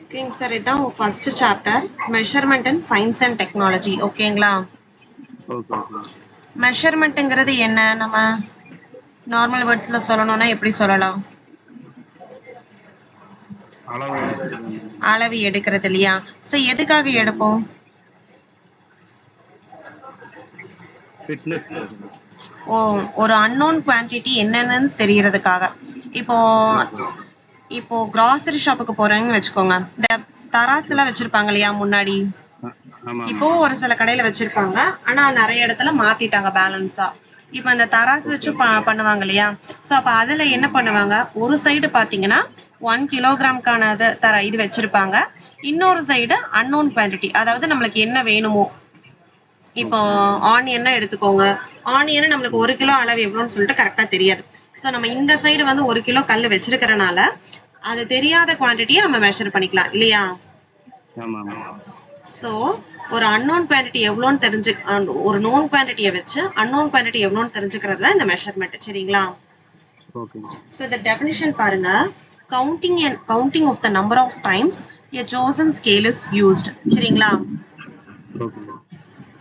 ஓகேங்க சார், இதான் first chapter measurement and science and technology. ஓகேங்களா? ஓகே. மெஷர்மெண்ட்ங்கிறது என்ன? நம்ம நார்மல் வேர்ட்ஸ்ல சொல்லணும்னா எப்படி சொல்லலாம்? அளவு எடுக்கிறது இல்லையா? ஸோ எதுக்காக எடுப்போம்? ஃபிட்னஸ். ஓ, ஒரு அன்னோன் குவான்டிட்டி என்னன்னு தெரியறதுக்காக. இப்போ கிராசரி ஷாப்புக்கு போறேன்னு வச்சுக்கோங்க. இந்த தராசு எல்லாம் வச்சிருப்பாங்க இல்லையா முன்னாடி? இப்போ ஒரு சில கடையில வச்சிருப்பாங்க, ஆனா நிறைய இடத்துல மாத்திட்டாங்க பேலன்ஸா. இப்போ இந்த தராசு வச்சு பண்ணுவாங்க இல்லையா? ஸோ அப்ப அதுல என்ன பண்ணுவாங்க, ஒரு சைடு பாத்தீங்கன்னா 1 கிலோகிராம்கான இது வச்சிருப்பாங்க, இன்னொரு சைடு அன்னோன் குவான்டிட்டி, அதாவது நம்மளுக்கு என்ன வேணுமோ. இப்போ ஆனியன் எடுத்துக்கோங்க, ஆனியன் நம்மளுக்கு 1 கிலோ அளவு எவ்வளோன்னு சொல்லிட்டு கரெக்டா தெரியாது. ஸோ நம்ம இந்த சைடு வந்து 1 கிலோ கல் வச்சிருக்கிறனால அது தெரியாத குவான்டிட்டியை நம்ம மெஷர் பண்ணிக்கலாம் இல்லையா? ஸோ ஒரு அன்னோன் குவான்டிட்டி எவ்வளோன்னு ஒரு நோன் குவான்டிட்டியை வச்சு அன்னோன் குவான்டிட்டி எவ்வளோன்னு தெரிஞ்சுக்கிறது தான் இந்த மெஷர்மெண்ட். சரிங்களா? ஸோ இந்த டெஃபினிஷன் பாருங்க. Counting of the number of times a chosen scale is used. சரிங்களா?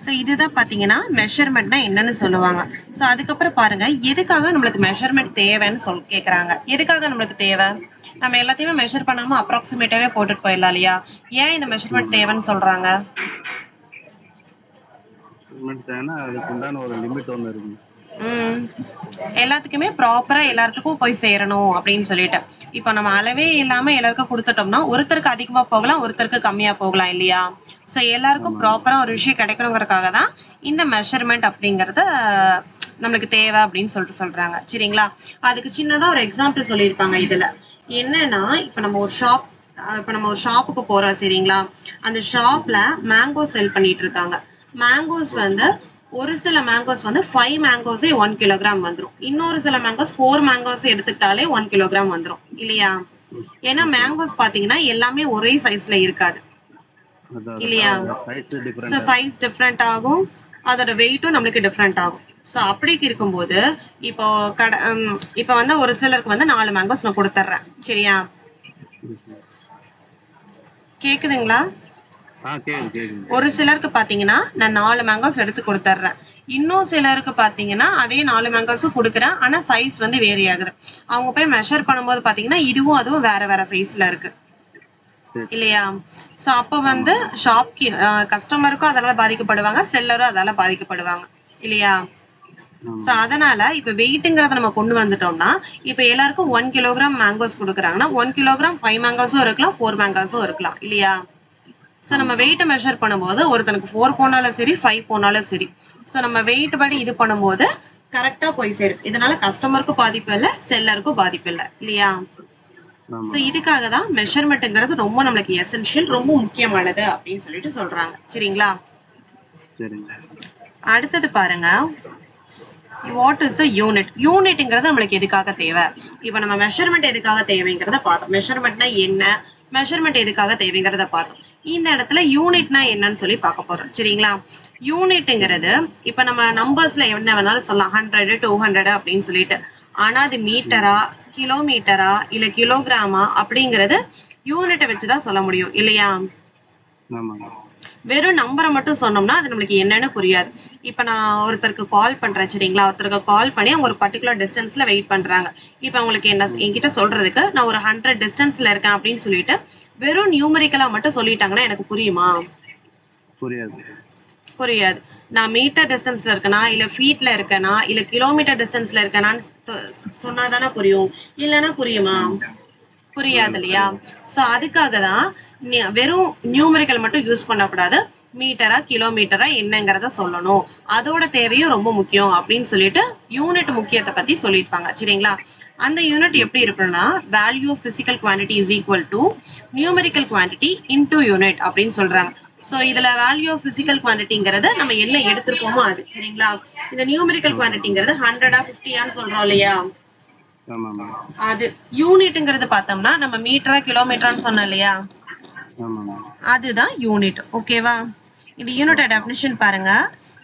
ஸோ இதுதான் பார்த்தீங்கன்னா மெஷர்மெண்ட்னா என்னன்னு சொல்லுவாங்க. ஸோ அதுக்கப்புறம் பாருங்க, எதுக்காக நம்மளுக்கு மெஷர்மெண்ட் தேவைன்னு கேட்குறாங்க. எதுக்காக நம்மளுக்கு தேவை? நம்ம எல்லாத்தையுமே மெஷர் பண்ணாம அப்ராக்சிமேட்டாவே போட்டுட்டு போயிடலாம் இல்லையா? ஏன் இந்த மெஷர்மெண்ட் தேவைன்னு சொல்றாங்க? அதுக்கு உண்டான ஒரு லிமிட் ஒன்று இருக்கு. எல்லாத்துக்குமே ப்ராப்பரா எல்லாத்துக்கும் போய் சேரணும் அப்படின்னு சொல்லிட்டு. இப்போ நம்ம அளவே இல்லாம எல்லாருக்கும் கொடுத்துட்டோம்னா ஒருத்தருக்கு அதிகமா போகலாம், ஒருத்தருக்கு கம்மியா போகலாம் இல்லையா? ஸோ எல்லாருக்கும் ப்ராப்பரா ஒரு விஷயம் கிடைக்கணுங்கிறதுக்காக தான் இந்த மெஷர்மெண்ட் அப்படிங்கறத நம்மளுக்கு தேவை அப்படின்னு சொல்றாங்க. சரிங்களா? அதுக்கு சின்னதா ஒரு எக்ஸாம்பிள் சொல்லியிருப்பாங்க இதுல. என்னன்னா, இப்ப நம்ம ஒரு ஷாப்புக்கு போறோம். சரிங்களா? அந்த ஷாப்ல மேங்கோ செல் பண்ணிட்டு இருக்காங்க. மேங்கோஸ் வந்து ஒரு சில மேங்கோஸ் வந்து 5 மேங்கோஸே 1 கிலோகிராம் வந்துடும். இன்னொரு சில மேங்கோஸ் 4 மேங்கோஸ் எடுத்துக்கிட்டாலே 1 கிலோகிராம் வந்துடும் இல்லையா? ஏன்னா மேங்கோஸ் பாத்தீங்கன்னா எல்லாமே ஒரே சைஸ்ல இருக்காது இல்லையா? சைஸ் டிஃப்ரெண்ட் ஆகும், அதோட வெயிட்டும் நம்மளுக்கு டிஃப்ரெண்ட் ஆகும். ஸோ அப்படி இருக்கும்போது இப்போ வந்து ஒரு சிலருக்கு வந்து 4 மேங்கோஸ் நான் கொடுத்துட்றேன். சரியா? கேக்குதுங்களா? ஒரு சிலருக்கு பாத்தீங்கன்னா நான் 4 மேங்கோஸ் எடுத்து கொடுத்துட்றேன். இன்னும் சிலருக்கு பாத்தீங்கன்னா அதே 4 மேங்கோஸும் கொடுக்குறேன், ஆனா சைஸ் வந்து வேரி ஆகுது. அவங்க போய் மெஷர் பண்ணும்போது பாத்தீங்கன்னா இதுவும் அதுவும் வேற வேற சைஸ்ல இருக்கு இல்லையா? சோ அப்ப வந்து கஸ்டமருக்கும் அதனால பாதிக்கப்படுவாங்க, செல்லரும் அதால பாதிக்கப்படுவாங்க இல்லையா? சோ அதனால இப்ப வெயிட்ங்கிறத நம்ம கொண்டு வந்துட்டோம்னா, இப்ப எல்லாருக்கும் 1 கிலோகிராம் மேங்கோஸ் கொடுக்குறாங்கன்னா 1 கிலோகிராம் 5 மேங்கோஸும் இருக்கலாம், 4 மேங்கோஸும் இருக்கலாம் இல்லையா? ஸோ நம்ம வெயிட்டை மெஷர் பண்ணும்போது ஒருத்தனுக்கு 4 போனாலும் சரி, 5 போனாலும் சரி, ஸோ நம்ம வெயிட் படி இது பண்ணும்போது கரெக்டா போய் சேரும். இதனால கஸ்டமருக்கும் பாதிப்பு இல்லை, செல்லருக்கும் பாதிப்பு இல்லை இல்லையா? ஸோ இதுக்காக தான் மெஷர்மெண்ட்ங்கிறது ரொம்ப நம்மளுக்கு எசென்ஷியல், ரொம்ப முக்கியமானது அப்படின்னு சொல்லிட்டு சொல்றாங்க. சரிங்களா? அடுத்தது பாருங்க, வாட் இஸ் அ யூனிட்? யூனிட்ங்கிறது நம்மளுக்கு எதுக்காக தேவை? இப்போ நம்ம மெஷர்மெண்ட் எதுக்காக தேவைங்கிறத பார்த்தோம். மெஷர்மெண்ட்னா என்ன, மெஷர்மெண்ட் எதுக்காக தேவைங்கிறத பார்த்தோம். இந்த இடத்துல யூனிட்னா என்னன்னு சொல்லி பார்க்க போறோம். சரிங்களா? யூனிட்ங்கிறது இப்ப நம்ம நம்பர்ஸ்ல என்ன வேணாலும் சொல்லலாம், 100, 200 அப்படின்னு சொல்லிட்டு. ஆனா அது மீட்டரா, கிலோமீட்டரா, இல்ல கிலோகிராமா அப்படிங்கிறது யூனிட்டை வச்சுதான் சொல்ல முடியும் இல்லையா? வெறும் நம்பரை மட்டும் சொன்னோம்னா அது நம்மளுக்கு என்னன்னு புரியாது. இப்ப நான் ஒருத்தருக்கு கால் பண்றேன். சரிங்களா? ஒருத்தருக்கு கால் பண்ணி அவங்க ஒரு பர்டிகுலர் டிஸ்டன்ஸ்ல வெயிட் பண்றாங்க. இப்ப அவங்களுக்கு என்கிட்ட சொல்றதுக்கு நான் ஒரு 100 டிஸ்டன்ஸ்ல இருக்கேன் அப்படின்னு சொல்லிட்டு வெறும் நியூமரிக்கலா மட்டும் சொல்லிட்டாங்கன்னா எனக்கு புரியுமா? புரியாது. நான் மீட்டர் டிஸ்டன்ஸ்ல இருக்கேனா, இல்ல ஃபீட்ல இருக்கேனா, இல்ல கிலோமீட்டர் டிஸ்டன்ஸ்ல இருக்கேனான்னு சொன்னாதானே புரியும், இல்லைன்னா புரியுமா? புரியாது இல்லையா? சோ அதுக்காக தான் வெறும் நியூமரிக்கல் மட்டும் யூஸ் பண்ணக்கூடாது, மீட்டரா கிலோமீட்டரா என்னங்கிறத சொல்லணும். அதோட தேவையும் ரொம்ப முக்கியம் அப்படின்னு சொல்லிட்டு யூனிட் முக்கியத்தை பத்தி சொல்லியிருப்பாங்க. சரிங்களா? அந்த யூனிட் எப்படி இருக்குன்னா, value of physical quantity is equal to numerical quantity into unit அப்படின்னு சொல்றாங்க. சோ இதுல வேல்யூ ஆஃப் பிசிக்கல் குவான்டிட்டிங்கிறது நம்ம என்ன எடுத்திருக்கோமோ அது. சரிங்களா? இந்த நியூமரிக்கல் குவான்டிட்டிங்கிறது 100 50 சொல்றோம் இல்லையா? அது யூனிட்ங்கிறது பார்த்தோம்னா நம்ம மீட்டரா கிலோமீட்டரான்னு சொன்னோம் இல்லையா? அதுதான் யூனிட். ஓகேவா? இந்த யூனிட் டெஃபினிஷன் பாருங்க.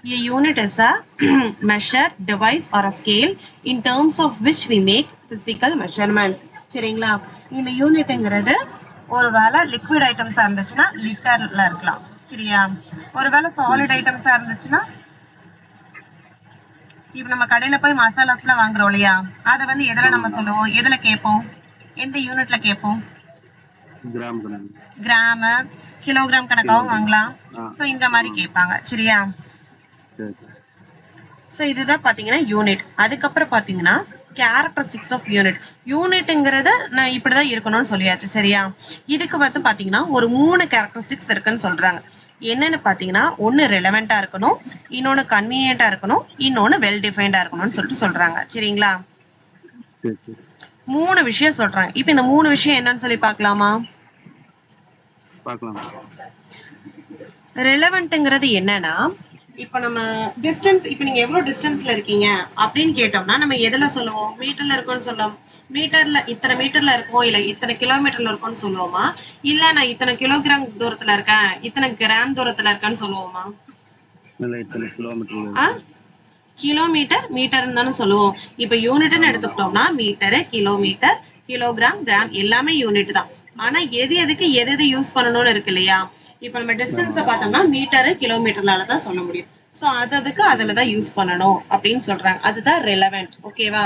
A unit is a measure, device or a scale in terms of which we make physical measurement. சரிங்களா? இந்த யூனிட்ங்கிறது ஒருவேளை லிக்விட் ஐட்டம்ஸா இருந்துச்சுன்னா லிட்டர்ல இருக்கலாம். சரியா? ஒருவேளை சாலிட் ஐட்டம்ஸா இருந்துச்சுன்னா இப்ப நம்ம கடையில போய் மசாலாஸ் எல்லாம் வாங்குறோம் இல்லையா, அதை வந்து எதுல நம்ம சொல்லுவோம், எதுல கேட்போம், எந்த யூனிட்ல கேட்போம்? கிராம், கிலோகிராம் கணக்காவும் வாங்கலாம். சோ இந்த மாதிரி கேட்பாங்க. சரியா? சோ இதுதான் பாத்தீங்கன்னா யூனிட். அதுக்கப்புறம் பாத்தீங்கன்னா கேரக்டரிஸ்டிக்ஸ் ஆஃப் யூனிட். யூனிட்ங்கிறத நான் இப்படிதான் இருக்கணும்னு சொல்லியாச்சு. சரியா? இதுக்கு வந்து பாத்தீங்கன்னா ஒரு 3 கேரக்டரிஸ்டிக்ஸ் இருக்குன்னு சொல்றாங்க. என்னன்னு பாத்தீங்கன்னா ஒன்னு ரெலவெண்டா இருக்கணும், இன்னொன்னு கன்வீனியன்டா இருக்கணும், இன்னொன்னு வெல் டிஃபைன்டா இருக்கணும்னு சொல்றாங்க. சரிங்களா? 3 விஷயம் சொல்றாங்க. இப்ப இந்த 3 விஷயம் என்னன்னு சொல்லி பார்க்கலாமா? ரெலவென்ட்ங்கிறது என்னன்னா, இப்ப நம்ம டிஸ்டன்ஸ், இப்ப நீங்க எவ்வளவு டிஸ்டன்ஸ்ல இருக்கீங்க அப்படின்னு கேட்டோம்னா நம்ம எதுல சொல்லுவோம்? மீட்டர்ல இருக்கும்னு சொல்லுவோம். மீட்டர்ல இத்தனை மீட்டர்ல இருக்கும், இல்ல இத்தனை கிலோமீட்டர்ல இருக்கும்னு சொல்லுவோமா? இல்ல நான் இத்தனை கிலோகிராம் தூரத்துல இருக்கேன், இத்தனை கிராம் தூரத்துல இருக்கேன்னு சொல்லுவோமா? கிலோமீட்டர் மீட்டர்னு தானே சொல்லுவோம். இப்ப யூனிட்னு எடுத்துக்கிட்டோம்னா மீட்டர், கிலோமீட்டர், கிலோகிராம், கிராம் எல்லாமே யூனிட் தான். ஆனா எது எதுக்கு எது யூஸ் பண்ணணும்னு இருக்கு இல்லையா? இப்ப நம்ம டிஸ்டன்ஸ பார்த்தோம்னா மீட்டர், கிலோமீட்டர்னால தான் சொல்ல முடியும். சோ அதுக்கு அதுலதான் யூஸ் பண்ணணும் அப்படின்னு சொல்றாங்க. அதுதான் ரெலவென்ட். ஓகேவா?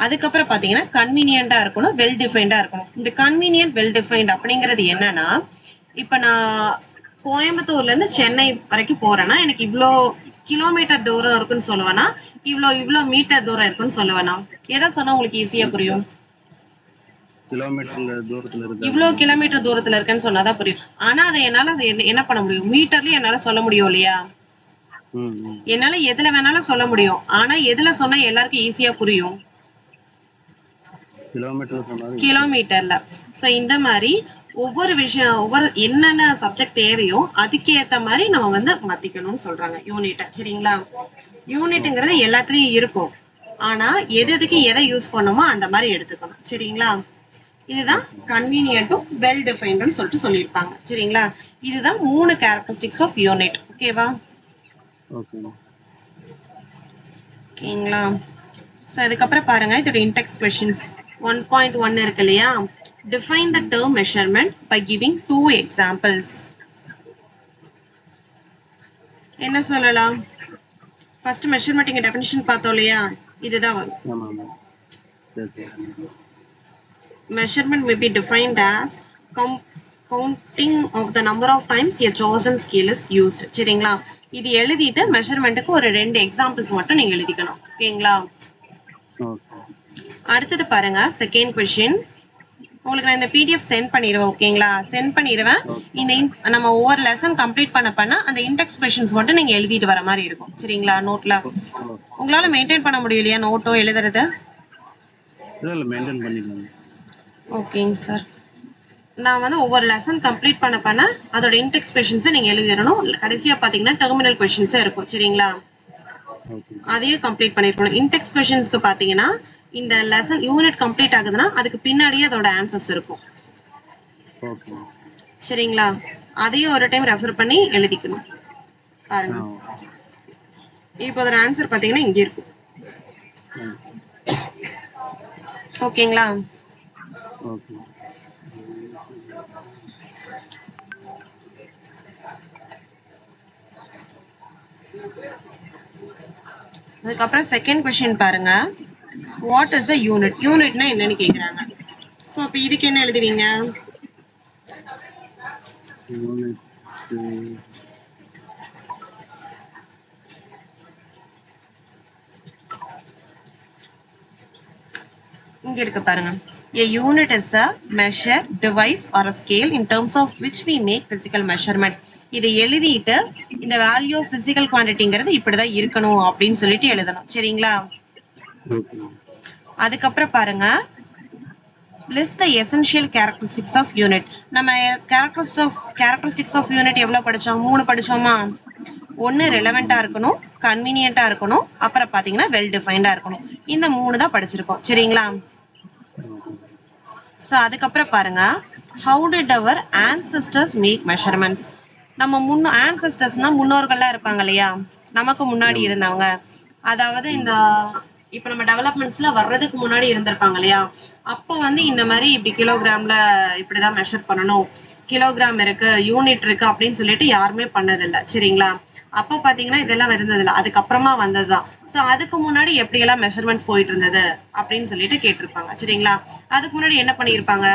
அதுக்கப்புறம் பாத்தீங்கன்னா கன்வீனியன்டா இருக்கணும், வெல் டிஃபைன்டா இருக்கணும். இந்த கன்வீனியன்ட், வெல் டிஃபைன்ட் அப்படிங்கிறது என்னன்னா, இப்ப நான் கோயம்புத்தூர்ல இருந்து சென்னை வரைக்கும் போறேன்னா எனக்கு இவ்வளோ கிலோமீட்டர் தூரம் இருக்குன்னு சொல்லுவேன்னா, இவ்வளோ மீட்டர் தூரம் இருக்குன்னு சொல்லுவேன்னா, எதை சொன்னா உங்களுக்கு ஈஸியா புரியும்? இவ்வளவு கிலோமீட்டர் தூரத்துல இருக்கேன்னு சொன்னாதான் புரியும். ஆனா அதை என்னால என்ன பண்ண முடியும்? மீட்டர்லயும் என்னால சொல்ல முடியும் இல்லையா? என்னால எதுல வேணாலும் சொல்ல முடியும். ஆனா எதுல சொன்னா எல்லாருக்கும் ஈஸியா புரியும்? கிலோமீட்டர்ல. சோ இந்த மாதிரி ஒவ்வொரு விஷயம், ஒவ்வொரு என்னென்ன சப்ஜெக்ட் தேவையோ அதுக்கு ஏத்த மாதிரி நம்ம வந்து மாத்திக்கணும்னு சொல்றாங்க யூனிட். சரிங்களா? யூனிட்ங்கிறது எல்லாத்துலயும் இருக்கும். ஆனா எதுக்கு எதை யூஸ் பண்ணுமோ அந்த மாதிரி எடுத்துக்கணும். சரிங்களா? இதுதான் கன்வீனியன்ட்டும் வெல் டிஃபைன்ட்னு சொல்லிட்டு சொல்லியிருப்பாங்க. சரிங்களா? இதுதான் 3 கேரக்டரிஸ்டிக்ஸ் ஆஃப் யூனிட். ஓகேவா? ஓகேங்களா? சோ அதுக்கப்புறம் பாருங்க இதோட இன்டெக்ஸ் கொஸ்டின்ஸ் 1.1 இருக்கு இல்லையா? Define the term measurement by giving 2 examples. என்ன சொல்லலாம்? ஃபர்ஸ்ட் மெஷர்மென்ட் டெஃபினிஷன் பார்த்தோம் இல்லையா? இதுதான் வரும். Measurement may be defined as counting of the number of times a chosen scale is used. சரிங்களா? இது எழுதிட்டு மெஷர்மென்ட்க்கு ஒரு 2 எக்ஸாம்பிள்ஸ் மட்டும் நீங்க எழுதிக்கணும். ஓகேங்களா? அடுத்தது பாருங்க செகண்ட் क्वेश्चन. உங்களுக்கு நான் இந்த PDF சென்ட் பண்ணிடுவேன். ஓகேங்களா? சென்ட் பண்ணிடுவேன். இந்த நம்ம ஒவ்வொரு லெசன் கம்ப்ளீட் பண்ண அந்த இன்டெக்ஸ் क्वेश्चंस மட்டும் நீங்க எழுதிட்டு வர மாதிரி இருக்கும். சரிங்களா? நோட்ல உங்களால மெயின்டைன் பண்ண முடியலையா நோட்டோ எழுதுறது? இல்ல மெயின்டைன் பண்ணிக்கலாம். ஓகேங்க சார். நான் வந்து ஒவ்வொரு லெசன் கம்ப்ளீட் பண்ண அதோட இன்டெக்ஸ் क्वेश्चंस நீங்க எழுதிடணும். கடைசியா பாத்தீங்கன்னா டெர்மினல் क्वेश्चंस இருக்கும். சரிங்களா? அதையும் கம்ப்ளீட் பண்ணிருக்கணும். இன்டெக்ஸ் क्वेश्चंसக்கு பாத்தீங்கன்னா இந்த லெசன் யூனிட் கம்ப்ளீட் ஆகுதுன்னா அதுக்கு பின்னாடியே அதோட ஆன்சர்ஸ் இருக்கும். சரிங்களா? அதையும் ஒரு டைம் ரெஃபர் பண்ணி எழுதிக்கணும். பாருங்க. இப்போ அதோட ஆன்சர் பாத்தீங்கன்னா இங்க இருக்கும். ஓகேங்களா? அதுக்கப்புறம் செகண்ட் क्वेश्चन பாருங்க. What is a unit? யூனிட்னா என்னன்னு கேக்குறாங்க. சோ அப்ப இதுக்கு என்ன எழுதுவீங்க? இங்க இருக்கு பாருங்க. A unit is a measure, device or a scale in terms of which we make physical measurement. இதை எழுதிட்டு இந்த வேல்யூ ஆஃப் பிசிக்கல் குவான்டிட்டிங்கிறது இப்படிதான் இருக்கணும் அப்படின்னு சொல்லிட்டு எழுதணும். சரிங்களா? அதுக்கப்புறம் பாருங்க list the essential characteristics of unit. நம்ம characteristics of unit எவ்வளவு படிச்சோம்? 3 படிச்சோமா? ஒன்னு ரெலவெண்டா இருக்கணும், கன்வீனியன்ட்டா இருக்கணும், அப்புறம் பாத்தீங்கன்னா வெல் டிஃபைன்டா இருக்கணும். இந்த 3 தான் படிச்சிருக்கோம். சரிங்களா? சோ அதுக்கப்புறம் பாருங்க how did our ancestors make measurements? நம்ம ancestors முன்னோர்கள்லாம் இருப்பாங்க இல்லையா? நமக்கு முன்னாடி இருந்தவங்க. அதாவது இந்த இப்ப நம்ம டெவலப்மெண்ட்ஸ்ல வர்றதுக்கு முன்னாடி இருந்திருப்பாங்க இல்லையா, அப்ப வந்து இந்த மாதிரி இப்படி கிலோகிராம்ல இப்படிதான் மெஷர் பண்ணணும், கிலோகிராம் இருக்கு, யூனிட் இருக்கு அப்படின்னு சொல்லிட்டு யாருமே பண்ணதில்லை. சரிங்களா? அப்ப பாத்தீங்கன்னா இதெல்லாம் இருந்ததில்ல, அதுக்கப்புறமா வந்ததுதான். சோ அதுக்கு முன்னாடி எப்படி எல்லாம் மெஷர்மெண்ட்ஸ் போயிட்டு இருந்தது அப்படின்னு சொல்லிட்டு கேட்டிருப்பாங்க. சரிங்களா? அதுக்கு முன்னாடி என்ன பண்ணிருப்பாங்க?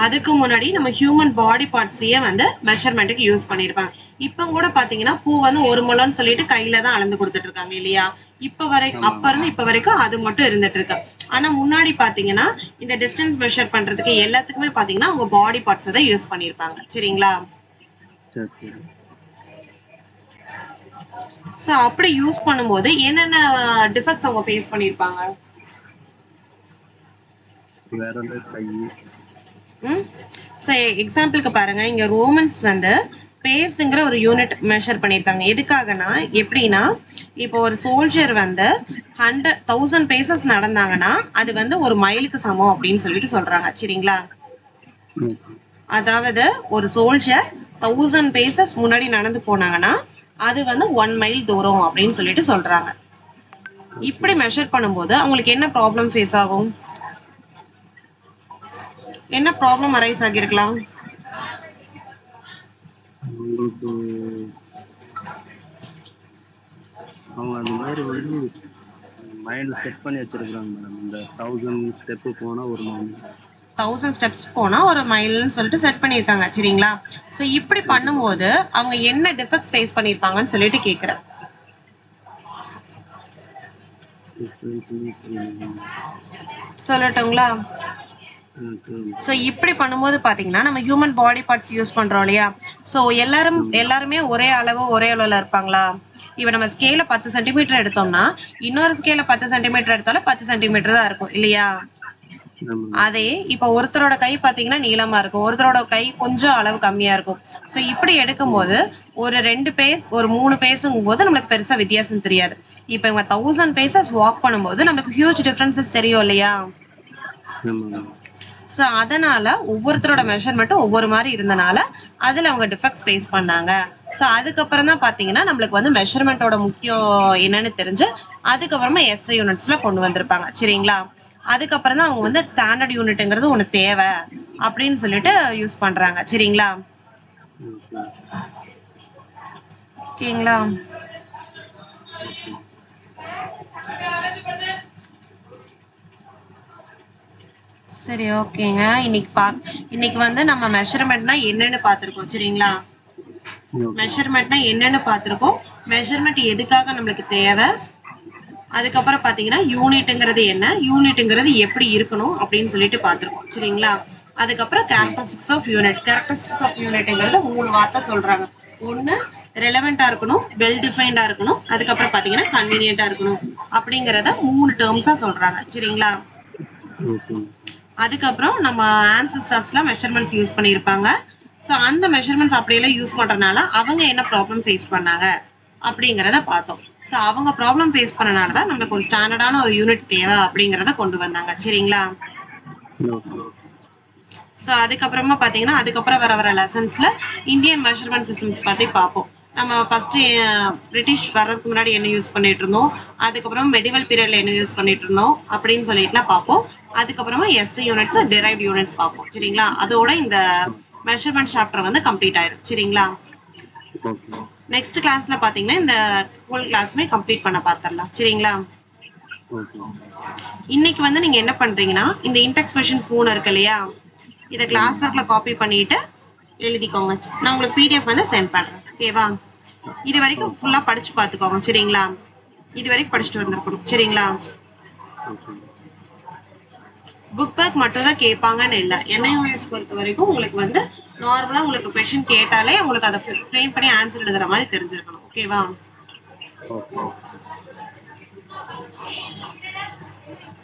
அதுக்கு முன்னாடி நம்ம ஹியூமன் பாடி பார்ட்ஸையே வந்து மெஷர்மெண்ட்டுக்கு யூஸ் பண்ணிருப்பாங்க. இப்ப கூட பாத்தீங்கன்னா பூ வந்து 1 முழம்னு சொல்லிட்டு கையில தான் அளந்து கொடுத்துட்டு இருக்காங்க இல்லையா? இப்ப வரைக்கும் அப்ப இருந்து இப்ப வரைக்கும் அது மட்டும் இருந்துட்டு இருக்கு. ஆனா முன்னாடி பாத்தீங்கன்னா இந்த டிஸ்டன்ஸ் மெஷர் பண்றதுக்கு எல்லாத்துக்குமே பாத்தீங்கன்னா அவங்க பாடி பார்ட்ஸ் தான் யூஸ் பண்ணிருப்பாங்க. சரிங்களா? சோ அப்படி யூஸ் பண்ணும்போது என்னென்ன டிஃபெக்ட்ஸ் அவங்க ஃபேஸ் பண்ணிருப்பாங்க? சோ எக்ஸாம்பிளுக்கு பாருங்க, இங்க ரோமன்ஸ் வந்து பேஸ்ங்கிற ஒரு யூனிட் மெஷர் பண்ணிருக்காங்க. எதுக்காகனா எப்படின்னா, இப்போ ஒரு சோல்ஜர் வந்து 1000 பேசஸ் நடந்தாங்கன்னா அது வந்து ஒரு மைலுக்கு சமம் அப்படின்னு சொல்லிட்டு சொல்றாங்க. சரிங்களா? அதாவது ஒரு சோல்ஜர் 1000 பேசஸ் முன்னாடி நடந்து போனாங்கன்னா அது வந்து 1 மைல் தூரம் அப்படின்னு சொல்லிட்டு சொல்றாங்க. இப்படி மெஷர் பண்ணும்போது அவங்களுக்கு என்ன ப்ராப்ளம் ஃபேஸ் ஆகும்? என்ன ப்ராப்ளம் அரைஸ் ஆகிருக்கலாம்? அவங்க அந்த மாதிரி வந்து மைண்ட் செட் பண்ணி வச்சிருக்காங்க மேடம். இந்த 1000 ஸ்டெப் போனா ஒரு மைல், 1000 ஸ்டெப்ஸ் போனா ஒரு மைல்னு சொல்லிட்டு செட் பண்ணிருக்காங்க. சரிங்களா? சோ இப்படி பண்ணும்போது அவங்க என்ன டிஃபெக்ட்ஸ் ஃபேஸ் பண்ணிருப்பாங்கன்னு சொல்லிட்டு கேக்குறேன். சொல்லட்டுங்களா? சோ இப்படி பண்ணும்போது பாத்தீங்கன்னா நம்ம ஹியூமன் பாடி பார்ட்ஸ் யூஸ் பண்றோம் இல்லையா? சோ எல்லாருமே ஒரே அளவுல இருப்பாங்களா? இப்ப நம்ம ஸ்கேல 10 சென்டிமீட்டர் எடுத்தோம்னா இன்னொரு ஸ்கேல 10 சென்டிமீட்டர் எடுத்தாலும் 10 சென்டிமீட்டர் தான் இருக்கும் இல்லையா? அதே இப்ப ஒருத்தரோட கை பாத்தீங்கன்னா நீளமா இருக்கும், ஒருத்தரோட கை கொஞ்சம் அளவு கம்மியா இருக்கும். சோ இப்படி எடுக்கும்போது ஒரு 2 பேஸ் ஒரு 3 பேஸுங்கும் போது நம்மளுக்கு பெருசா வித்தியாசம் தெரியாது. இப்ப இவங்க 1000 பேசஸ் வாக் பண்ணும்போது நமக்கு ஹியூஜ் டிஃபரன்சஸ் தெரியும் இல்லையா? சோ அதனால ஒவ்வொருத்தரோட மெஷர்மெண்ட்டும் ஒவ்வொரு மாதிரி இருந்தனால அதுல அவங்க டிஃபெக்ட்ஸ் ஃபேஸ் பண்ணாங்க. சோ அதுக்கப்புறம் தான் பாத்தீங்கன்னா நம்மளுக்கு வந்து மெஷர்மெண்டோட முக்கியம் என்னன்னு தெரிஞ்சு அதுக்கப்புறமா எஸ்ஐ யூனிட்ஸ்ல கொண்டு வந்திருப்பாங்க. சரிங்களா? அதுக்கப்புறம் தான் அவங்க வந்து ஸ்டாண்டர்ட் யூனிட்ங்கிறது ஒண்ணு தேவை அப்படின்னு சொல்லிட்டு யூஸ் பண்றாங்க. சரிங்களா? ஓகேங்களா? சரி, ஓகேங்க. இன்னைக்கு வந்து நம்ம மெஷர்மெண்ட்னா என்னன்னு பார்த்திருக்கோம். சரிங்களா? மெஷர்மெண்ட்னா என்னன்னு பார்த்திருக்கோம், மெஷர்மெண்ட் எதுக்காக நம்மளுக்கு தேவை, அதுக்கப்புறம் பாத்தீங்கன்னா யூனிட்ங்கிறது என்ன, யூனிட்ங்கிறது எப்படி இருக்கணும் அப்படின்னு சொல்லிட்டு பார்த்திருக்கோம். சரிங்களா? அதுக்கப்புறம் கேரக்டரிஸ்டிக்ஸ் ஆஃப் யூனிட்ங்கிறது 3 வார்த்தை சொல்றாங்க. ஒண்ணு ரெலவெண்டா இருக்கணும், வெல் டிஃபைன்டா இருக்கணும், அதுக்கப்புறம் பாத்தீங்கன்னா கன்வீனியன்டா இருக்கணும் அப்படிங்கறத 3 டேர்ம்ஸா சொல்றாங்க. சரிங்களா? அதுக்கப்புறம் நம்ம ஆன்செஸ்டர்ஸ்லாம் மெஷர்மெண்ட்ஸ் யூஸ் பண்ணியிருப்பாங்க. ஸோ அந்த மெஷர்மெண்ட்ஸ் அப்படியெல்லாம் யூஸ் பண்றதுனால அவங்க என்ன ப்ராப்ளம் ஃபேஸ் பண்ணாங்க அப்படிங்கிறத பார்த்தோம். ஸோ அவங்க ப்ராப்ளம் ஃபேஸ் பண்ணனால தான் நம்மளுக்கு ஒரு ஸ்டாண்டர்டான ஒரு யூனிட் தேவை அப்படிங்கிறத கொண்டு வந்தாங்க. சரிங்களா? ஸோ அதுக்கப்புறமா பார்த்தீங்கன்னா அதுக்கப்புறம் வர லெசன்ஸ்ல இந்தியன் மெஷர்மெண்ட் சிஸ்டம்ஸ் பத்தி பார்ப்போம். நம்ம ஃபர்ஸ்ட் பிரிட்டிஷ் வர்றதுக்கு முன்னாடி என்ன யூஸ் பண்ணிட்டு இருந்தோம், அதுக்கப்புறம் மெடிவல் பீரியட்ல என்ன யூஸ் பண்ணிட்டு இருந்தோம் அப்படின்னு சொல்லிட்டுலாம் பார்ப்போம். அதுக்கப்புறமா எஸ்ஐ யூனிட்ஸ், டிரைவ்ட் யூனிட்ஸ் பார்ப்போம். சரிங்களா? அதோட இந்த மெஷர்மெண்ட் சாப்டர் வந்து கம்ப்ளீட் ஆயிரும். சரிங்களா? நெக்ஸ்ட் கிளாஸ்ல பாத்தீங்கன்னா இந்த ஹோல் கிளாஸுமே கம்ப்ளீட் பண்ண பாத்திரலாம். சரிங்களா? இன்னைக்கு வந்து நீங்க என்ன பண்றீங்கன்னா இந்த இன்டெக்ஸ் மெஷின்ஸ் 3 இருக்கு இல்லையா, இதை கிளாஸ் ஒர்க்ல காப்பி பண்ணிட்டு எழுதிக்கோங்க. நான் உங்களுக்கு பிடிஎஃப் வந்து சென்ட் பண்றேன். ஓகேவா? இது வரைக்கும் ஃபுல்லா படிச்சு பாத்துக்கோங்க. சரிங்களா? இது வரைக்கும் படிச்சுட்டு வந்திருக்கணும். சரிங்களா? புக் பேக் மட்டும் தான் கேட்பாங்கன்னு இல்லை, என்ஐஓஎஸ் பொறுத்த வரைக்கும் உங்களுக்கு வந்து நார்மலா உங்களுக்கு கொஸ்டின் கேட்டாலே உங்களுக்கு அதை ஃப்ரேம் பண்ணி ஆன்சர் எழுதுற மாதிரி தெரிஞ்சிருக்கணும். ஓகேவா?